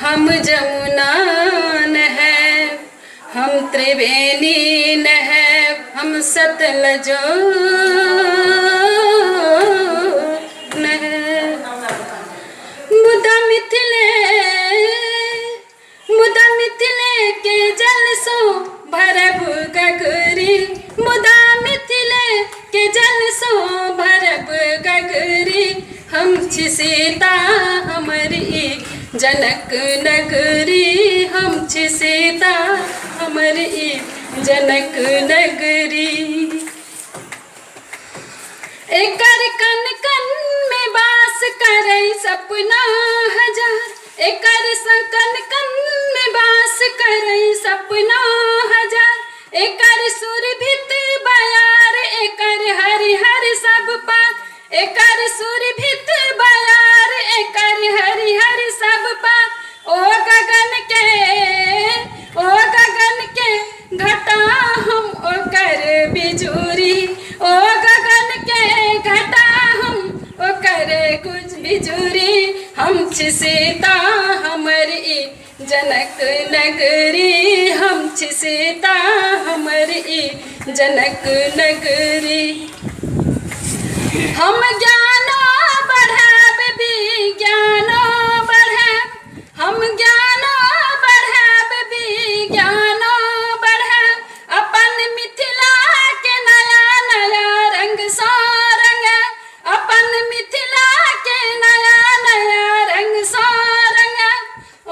हम जमुना नहर, हम त्रिवेणी नहर, हम सतलजो नहर। मुदा मिथिले के जल सो भरब गगरी, मुदा मिथिले के जल सो भरब गगरी। हम छी सीता हमारी जनक नगरी, हम छी सीता हमारी जनक नगरी। एकर कन कन में बास करे सपना हजार, एकर कन कन में बास करे सपना हजार। एकर सुरभित बयार, एकर हरि हरि सब पार, एकर सुरभित बयार, एकर हरि हरि सब पार। ओ गगन के घटा हम ओकर बिजुरी, ओ गगन के घटा हम ओकर कुछ बिजुरी। हम छी सीता हमारी जनक नगरी, हम छी सीता हमारी जनक नगरी। हम ज्ञानो बढ़ाब विज्ञानो बढ़ाब, हम ज्ञानो बढ़ाब विज्ञानो बढ़ाब। अपन मिथिला के नया नया रंग सो रंगाब, अपन मिथिला के नया नया रंग सो रंगाब। ओ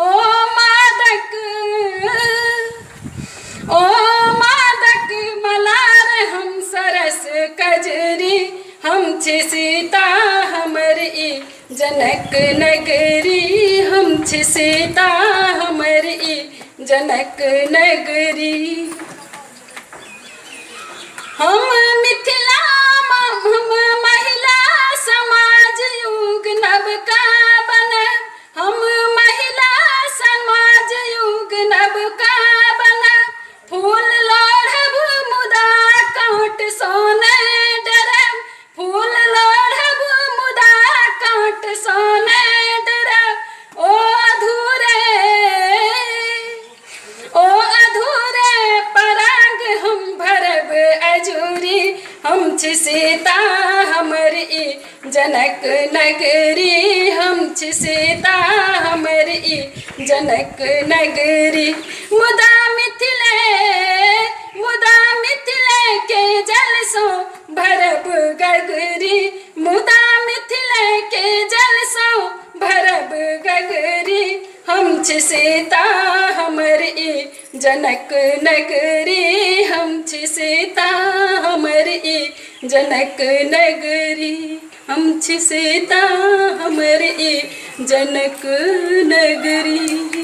मादक मलार हम सरस कजरी, हम छी सीता हमारी जनक नगरी, हम छी सीता हमारी जनक नगरी। हम मिथिला हम महिला समाज युग नवका बनब, हम महिला समाज युग नवका बनब। फूल लोढ़ब मुदा कांट सोने डरब, फूल लोढ़ब मुदा कांट सोने डरब। ओ अधूरे पराग हम भरब अजूरी, हम छी सीता हमारी जनक नगरी, हम छी सीता हमारी जनक नगरी। मुदा मिथिले के जल सो भरब गगरी, मुदा मिथिले के जल सो भरब गगरी। हम छी सीता हमारी जनक नगरी, हम छी सीता हमारी जनक नगरी, हम छी सीता हमारी जनक नगरी।